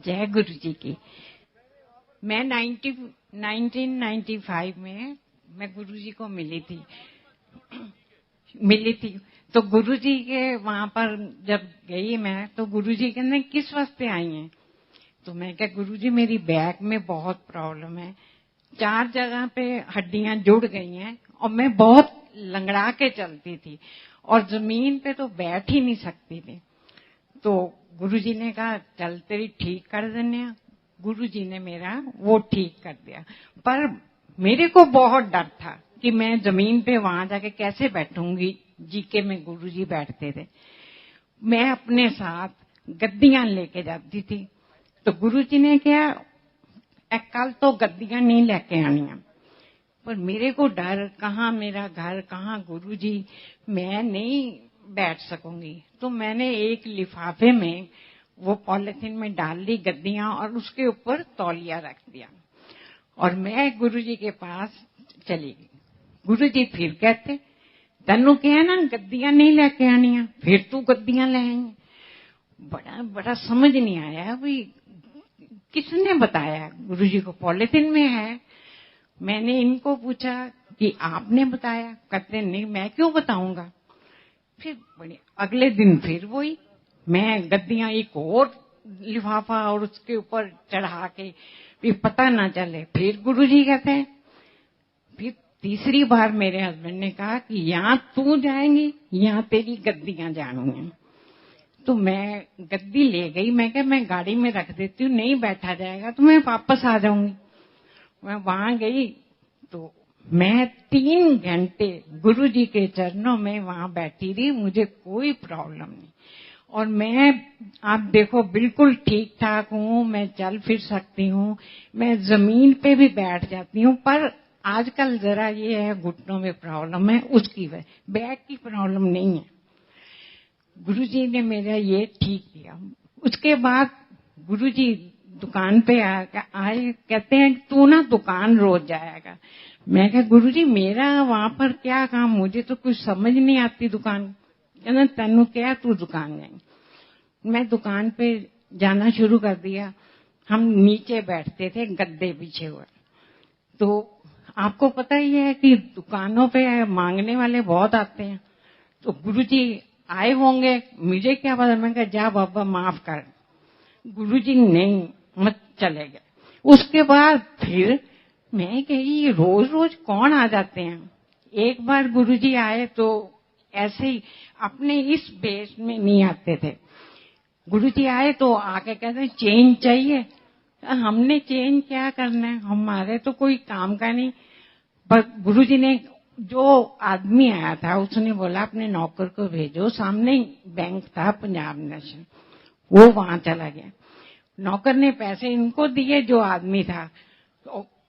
जय गुरु जी की। मैं 1995 में मैं गुरु जी को मिली थी। तो गुरु जी के वहां पर जब गई मैं, तो गुरु जी कहने किस वास्ते आई हैं? तो मैं कहा गुरु जी मेरी बैक में बहुत प्रॉब्लम है, 4 जगह पे हड्डियां जुड़ गई हैं और मैं बहुत लंगड़ा के चलती थी और जमीन पे तो बैठ ही नहीं सकती थी। तो गुरुजी ने कहा चल तेरी ठीक कर देने। गुरुजी ने मेरा वो ठीक कर दिया, पर मेरे को बहुत डर था कि मैं जमीन पे वहां जाके कैसे बैठूंगी। जीके में गुरुजी बैठते थे, मैं अपने साथ गद्दियां लेके जाती थी। तो गुरुजी ने कहा कल तो गद्दियां नहीं लेके आनियां, पर मेरे को डर, कहाँ मेरा घर, कहाँ गुरुजी, मैं नहीं बैठ सकूंगी। तो मैंने एक लिफाफे में वो पॉलिथीन में डाल ली गद्दियां और उसके ऊपर तौलिया रख दिया और मैं गुरुजी के पास चली गई। गुरुजी फिर कहते तन्नू क्या ना गद्दियां नहीं लेके आनियां, फिर तू गद्दियां ले आई। बड़ा समझ नहीं आया भाई किसने बताया। गुरुजी को पॉलिथीन में है। मैंने इनको पूछा कि आपने बताया? कहते नहीं, मैं क्यों बताऊंगा। फिर अगले दिन फिर वही, मैं गद्दियां एक और लिफाफा और उसके ऊपर चढ़ा के फिर पता ना चले। फिर गुरुजी कहते हैं, फिर तीसरी बार मेरे हस्बैंड ने कहा कि यहाँ तू जाएंगी, यहाँ तेरी गद्दियां जानी। तो मैं गद्दी ले गई। मैं क्या मैं गाड़ी में रख देती हूँ, नहीं बैठा जाएगा तो मैं वापस आ जाऊंगी। मैं वहां गई तो मैं 3 घंटे गुरुजी के चरणों में वहां बैठी रही, मुझे कोई प्रॉब्लम नहीं। और मैं आप देखो बिल्कुल ठीक ठाक हूँ, मैं चल फिर सकती हूँ, मैं जमीन पे भी बैठ जाती हूँ। पर आजकल जरा ये है घुटनों में प्रॉब्लम है, उसकी वजह, बैक की प्रॉब्लम नहीं है। गुरुजी ने मेरा ये ठीक किया। उसके बाद गुरुजी दुकान पे आए, कहते हैं तू ना दुकान रोज जाएगा। मैं कहा गुरुजी मेरा वहां पर क्या काम, मुझे तो कुछ समझ नहीं आती दुकान। कहना तनु क्या तू दुकान जाएंगे। मैं दुकान पे जाना शुरू कर दिया। हम नीचे बैठते थे गद्दे पीछे हुए। तो आपको पता ही है कि दुकानों पे मांगने वाले बहुत आते हैं। तो गुरुजी आए होंगे, मुझे क्या पता। मैं कहा जा बाबा माफ कर। गुरुजी नहीं मत चले गए। उसके बाद फिर मैं कही रोज रोज कौन आ जाते हैं। एक बार गुरुजी आए तो ऐसे ही अपने इस बेस में नहीं आते थे। गुरुजी आए तो आके कहते चेंज चाहिए। हमने चेंज क्या करना है, हमारे तो कोई काम का नहीं। पर गुरुजी ने, जो आदमी आया था उसने बोला अपने नौकर को भेजो, सामने बैंक था पंजाब नेशनल, वो वहां चला गया। नौकर ने पैसे इनको दिए, जो आदमी था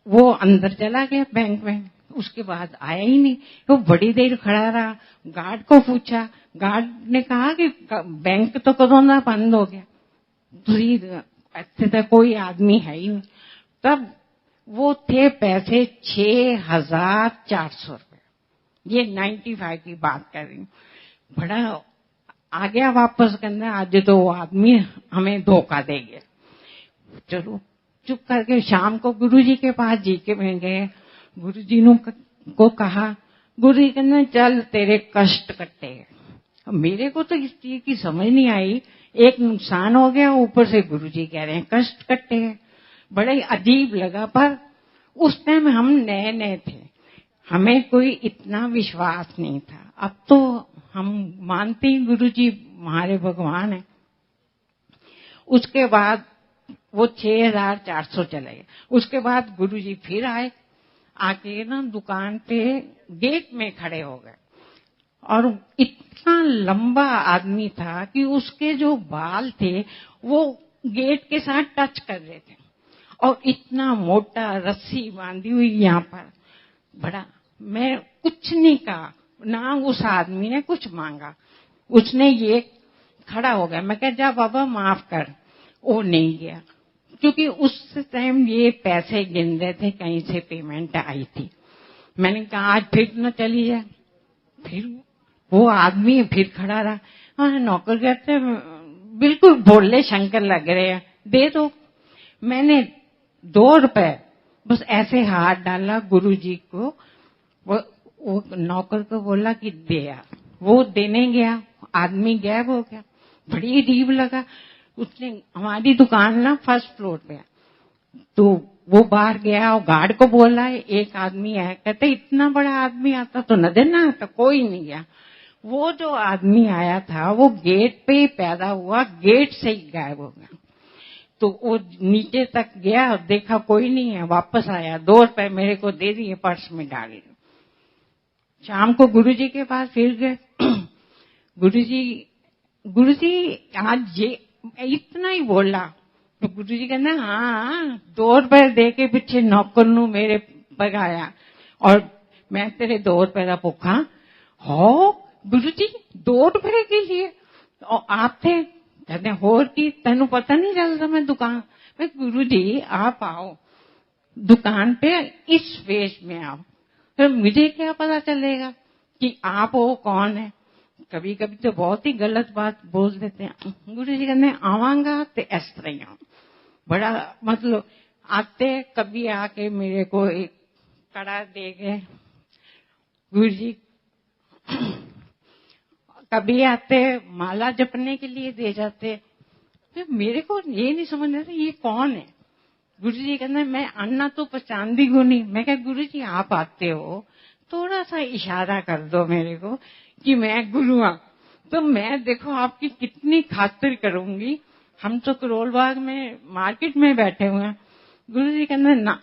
वो अंदर चला गया बैंक में। उसके बाद आया ही नहीं। वो बड़ी देर खड़ा रहा, गार्ड को पूछा, गार्ड ने कहा कि बैंक तो कदों ना बंद हो गया, ऐसे तो कोई आदमी है ही नहीं। तब वो थे पैसे 6,400 रुपये। ये 95 की बात कर रही हूँ। बड़ा आ गया वापस, कहना आज तो वो आदमी हमें धोखा दे गया। चलो चुप करके शाम को गुरुजी के पास जी के में गए। गुरुजी को कहा, गुरुजी कहना चल तेरे कष्ट कटे। मेरे को तो इस चीज की समझ नहीं आई, एक नुकसान हो गया, ऊपर से गुरुजी कह रहे हैं कष्ट कटे हैं। बड़ा ही अजीब लगा। पर उस टाइम हम नए नए थे, हमें कोई इतना विश्वास नहीं था। अब तो हम मानते ही गुरुजी हमारे भगवान है। उसके बाद वो 6,400 चले गए। उसके बाद गुरुजी फिर आए, आके ना दुकान पे गेट में खड़े हो गए। और इतना लंबा आदमी था कि उसके जो बाल थे वो गेट के साथ टच कर रहे थे, और इतना मोटा रस्सी बांधी हुई यहाँ पर। बड़ा, मैं कुछ नहीं कहा ना, उस आदमी ने कुछ मांगा। उसने ये खड़ा हो गया। मैं कहा जा बाबा माफ कर। वो नहीं गया, क्योंकि उस टाइम ये पैसे गिन रहे थे, कहीं से पेमेंट आई थी। मैंने कहा आज फिर न चली जाए। फिर वो आदमी फिर खड़ा रहा। हाँ, नौकर कहते बिल्कुल भोले शंकर लग रहे हैं, दे दो। मैंने 2 रुपए बस ऐसे हाथ डाला गुरुजी को, वो नौकर को बोला कि दे यार, वो देने गया, आदमी गायब हो गया। बड़ी अजीब लगा। उसने, हमारी दुकान ना फर्स्ट फ्लोर पे है, तो वो बाहर गया और गार्ड को बोला, एक आदमी आया, कहते इतना बड़ा आदमी आता तो नजर ना आता, कोई नहीं गया। वो जो आदमी आया था वो गेट पे ही पैदा हुआ, गेट से ही गायब हो गया। तो वो नीचे तक गया और देखा कोई नहीं है, वापस आया, 2 रुपए मेरे को दे दिए, पर्स में डाल दिए। शाम को गुरुजी के पास फिर गए। गुरुजी आज ये इतना ही बोला तो गुरुजी कहना, हाँ 2 रुपए दे के पीछे नौकर नू मेरे पगाया और मैं तेरे 2 रुपए का भुखा हो। गुरुजी 2 रुपए के लिए और आप थे, कहते होर की तेनू पता नहीं चलता मैं दुकान में। गुरुजी आप आओ दुकान पे, इस वेश में आओ, फिर मुझे क्या पता चलेगा कि आप वो कौन है। कभी कभी तो बहुत ही गलत बात बोल देते हैं। गुरुजी कहते आवांगा तो इस तरह ही आऊं। बड़ा मतलब आते, कभी आके मेरे को एक कड़ा दे गए गुरुजी, कभी आते माला जपने के लिए दे जाते। तो मेरे को ये नहीं समझ आता ये कौन है। गुरुजी कहते मैं अन्ना तो पहचानती हूँ नहीं। मैं कहा गुरुजी आप आते हो, थोड़ा सा इशारा कर दो मेरे को कि मैं गुरु हूं, तो मैं देखो आपकी कितनी खातिर करूंगी। हम तो करोल बाग में मार्केट में बैठे हुए हैं। गुरुजी कहते ना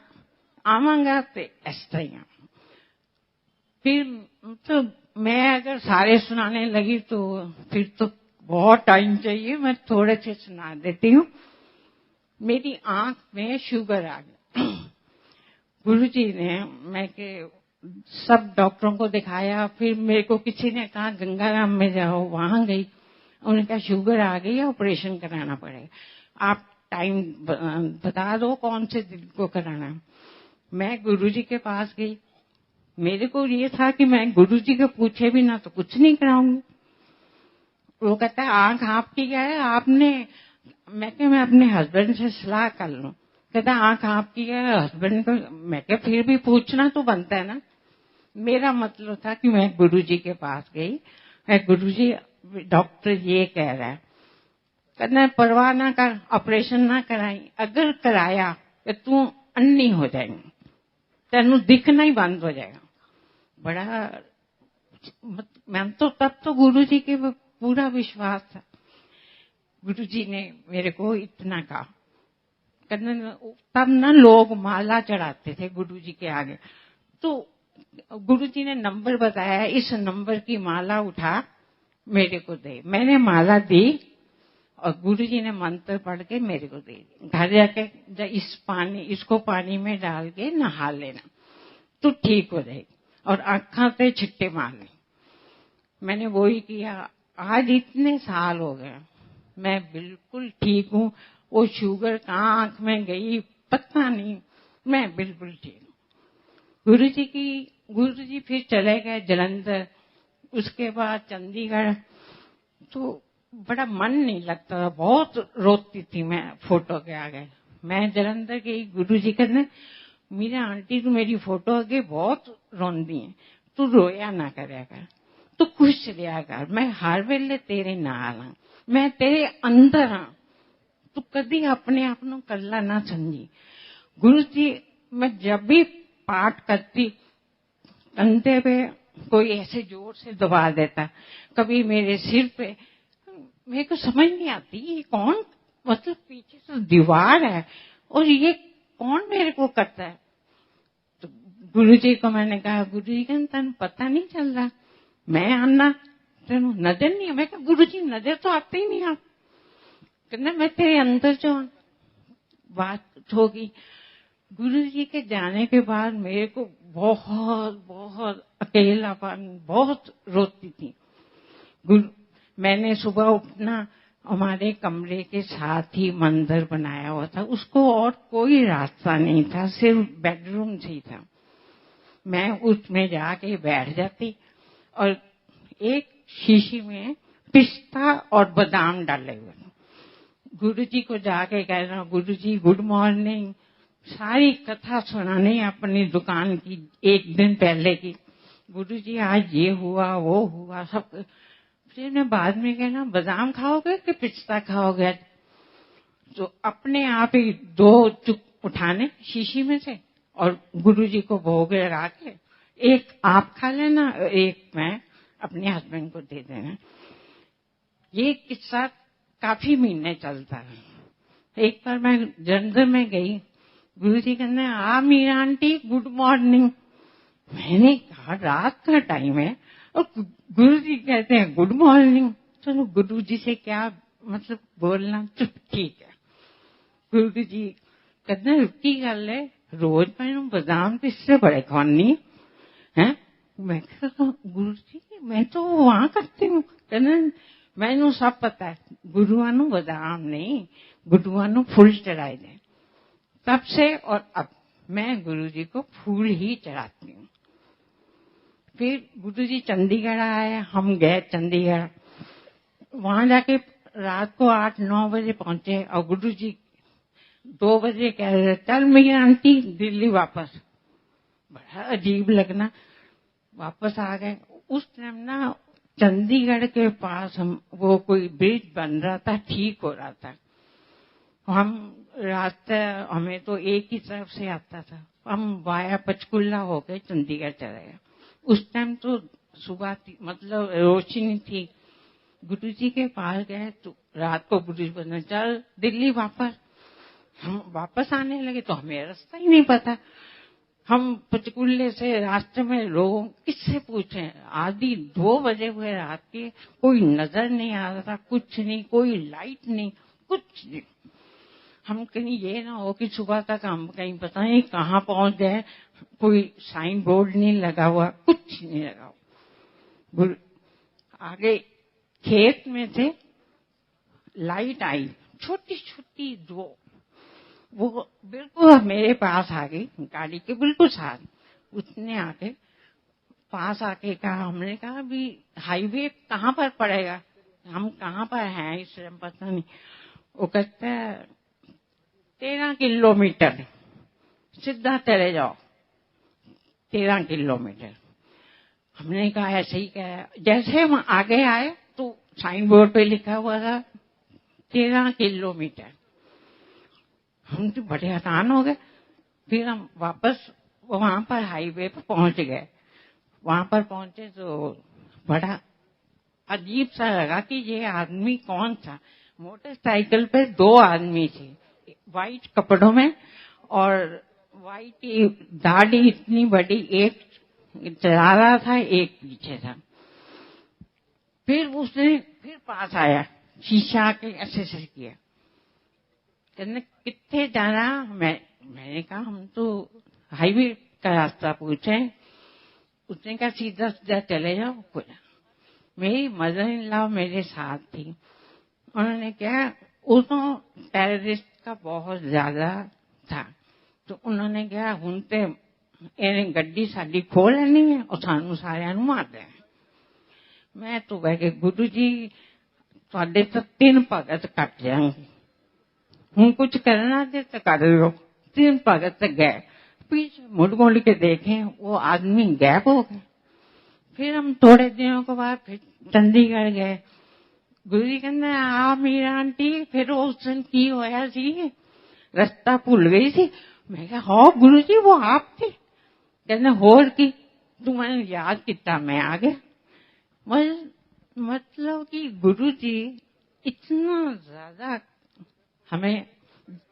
आवांगा तो इस तरह। फिर तो मैं अगर सारे सुनाने लगी तो फिर तो बहुत टाइम चाहिए, मैं थोड़े से सुना देती हूँ। मेरी आंख में शुगर आ गया। गुरुजी ने, मैं के सब डॉक्टरों को दिखाया, फिर मेरे को किसी ने कहा गंगाराम में जाओ, वहां गई। उन्होंने कहा शुगर आ गई है, ऑपरेशन कराना पड़ेगा, आप टाइम बता दो कौन से दिन को कराना है। मैं गुरुजी के पास गई। मेरे को ये था कि मैं गुरुजी को पूछे भी ना तो कुछ नहीं कराऊंगी। वो कहता है आंख आपकी क्या है आपने। मैं अपने हस्बैंड से सलाह कर लूं। कहता आंख आपकी है हस्बैंड को। मैं क्या फिर भी पूछना तो बनता है ना। मेरा मतलब था कि मैं गुरुजी के पास गई। गुरुजी डॉक्टर ये कह रहा है, कहना परवाह ना कर, ऑपरेशन ना कराई, अगर कराया तो तू अन्नी हो जाएगी, तेनू दिखना ही बंद हो जाएगा। बड़ा मैं तो तब तो गुरुजी के पूरा विश्वास था। गुरुजी ने मेरे को इतना कहा। तब ना लोग माला चढ़ाते थे गुरुजी के आगे, तो गुरुजी ने नंबर बताया, इस नंबर की माला उठा मेरे को दे। मैंने माला दी और गुरुजी ने मंत्र पढ़ के मेरे को दे दी। घर जाके इसको पानी में डाल के नहा लेना तो ठीक हो जाएगी और आंखों पे छिट्टे मारने। मैंने वही किया। आज इतने साल हो गए, मैं बिल्कुल ठीक हूं। वो शुगर कहाँ आंख में गई पता नहीं, मैं बिल्कुल ठीक हूँ। गुरुजी फिर चले गए जलंधर, उसके बाद चंडीगढ़। तो बड़ा मन नहीं लगता था, बहुत रोती थी मैं फोटो के आगे। मैं जलंधर गई, गुरुजी कहते मेरा आंटी तू मेरी फोटो आगे बहुत रोंदी है, तू रोया ना करया कर, तू खुश रहा कर, मैं हर वेले तेरे नाल हां, मैं तेरे अंदर हां, तू कदी अपने आप को कल्ला ना समझी। गुरुजी मैं जब भी पाठ करती कंधे पे कोई ऐसे जोर से दबा देता, कभी मेरे सिर पे। मेरे को समझ नहीं आती ये कौन, मतलब पीछे से दीवार है और ये कौन मेरे को करता है। तो गुरुजी को मैंने कहा, गुरुजी कहते तेन पता नहीं चल रहा, मैं आना तेन नजर नहीं है। मैं कहा गुरुजी नजर तो आते ही नहीं आप, कहना मैं तेरे अंदर जो। बात होगी। गुरुजी के जाने के बाद मेरे को बहुत बहुत अकेलापन, बहुत रोती थी। मैंने सुबह उठना, हमारे कमरे के साथ ही मंदिर बनाया हुआ था, उसको और कोई रास्ता नहीं था, सिर्फ बेडरूम ही था। मैं उसमें जाके बैठ जाती और एक शीशी में पिस्ता और बादाम डाले हुए, गुरुजी को जाके कहना, गुरुजी गुड मॉर्निंग, सारी कथा सुनानी अपनी दुकान की एक दिन पहले की, गुरुजी आज ये हुआ वो हुआ सब। फिर मैं बाद में कहना, बादाम खाओगे कि पिस्ता खाओगे? तो अपने आप ही 2 चुप उठाने शीशी में से और गुरुजी को भोग लगा के, एक आप खा लेना, एक मैं अपने हस्बैंड को दे देना। ये किस्सा काफी महीने चलता है। एक बार मैं जलंधर में गई, गुरुजी कहने, मीरा आंटी गुड मॉर्निंग। मैंने कहा रात का टाइम है और गुरुजी कहते हैं गुड मॉर्निंग। चलो गुरुजी से क्या मतलब बोलना, चुप ठीक है। गुरुजी कहते रुकी गल है, रोज मैनू बादाम तो इससे बड़े खानी है। मैं कहा गुरुजी मैं तो वहां करती हूँ। कहते मैनू सब पता है, गुरुआं नू बादाम नहीं, गुरुआं नू फूल चढ़ाए दे। तब से और अब मैं गुरुजी को फूल ही चढ़ाती हूँ। फिर गुरुजी चंडीगढ़ आए, हम गए चंडीगढ़। वहां जाके रात को 8-9 बजे पहुंचे और गुरुजी 2 बजे कह रहे, चल मेरी आंटी दिल्ली वापस। बड़ा अजीब लगना, वापस आ गए। उस टाइम ना चंडीगढ़ के पास हम वो कोई ब्रिज बन रहा था, ठीक हो रहा था। हम रास्ता हमें तो एक ही तरफ से आता था, हम वाया पंचकुला होके चंडीगढ़ चले गए। उस टाइम तो सुबह थी, मतलब रोशनी थी। गुरुजी के पास गए तो रात को गुरुजी बोले, चल दिल्ली वापस। हम वापस आने लगे तो हमें रास्ता ही नहीं पता। हम पंचकुले से रास्ते में लोगों किससे पूछे, आधी 2 बजे हुए रात के, कोई नजर नहीं आ रहा था, कुछ नहीं, कोई लाइट नहीं, कुछ नहीं। हम कहीं ये ना हो कि सुबह तक हम कहीं पता नहीं कहाँ पहुंच गए, कोई साइन बोर्ड नहीं लगा हुआ, कुछ नहीं लगा हुआ। आगे खेत में से लाइट आई, छोटी छोटी 2, वो बिल्कुल मेरे पास आ गई, गाड़ी के बिल्कुल साथ। उसने आके पास आके कहा, हमने कहा अभी हाईवे कहाँ पर पड़ेगा, हम कहाँ पर हैं इस टाइम पता नहीं। वो कहता है 13 किलोमीटर सीधा चले जाओ, 13 किलोमीटर। हमने कहा ऐसे ही कहा। जैसे हम आगे आए तो साइन बोर्ड पे लिखा हुआ था 13 किलोमीटर। हम तो बड़े हैरान हो गए। फिर हम वापस वहां पर हाईवे पर पहुंच गए। वहां पर पहुंचे तो बड़ा अजीब सा लगा कि ये आदमी कौन था। मोटरसाइकिल पे 2 आदमी थे, वाइट कपड़ों में, और वाइट दाढ़ी इतनी बड़ी, एक चला रहा था एक पीछे था। फिर उसने फिर पास आया, शीशा के ऐसे ऐसे किया, कहने कितने जाना। मैंने कहा हम तो हाईवे का रास्ता पूछे। उसने कहा सीधा सीधा चले जाओ। बोला मेरी मदर इन लॉ मेरे साथ थी। उन्होंने क्या, वो तो टेररिस्ट का बहुत ज्यादा था, तो उन्होंने क्या हुनते इन्हें गड्डी साडी खो लेनी है और सानू सारिਆਂ ਨੂੰ मार देना। मैं तो कह के गुरु जी ਤੁਹਾਡੇ तो 3 भगत कट जाएंगे, हूं कुछ करना दे तो कर लो। 3 भगत गए, पीछे मुड़ के देखे वो आदमी गायब हो गए। फिर हम थोड़े दिनों के बाद फिर चंडीगढ़ गए। गुरु जी कहते आ मीरा आंटी फिर उस दिन की होया सी, रास्ता भूल गई सी। मैं कहा हाँ गुरु जी वो आप थे। कहते होर की, तू मैंने याद किया मैं आ गया। मतलब कि गुरु जी इतना ज्यादा हमें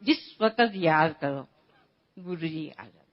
जिस वक्त याद करो गुरु जी आ जाते।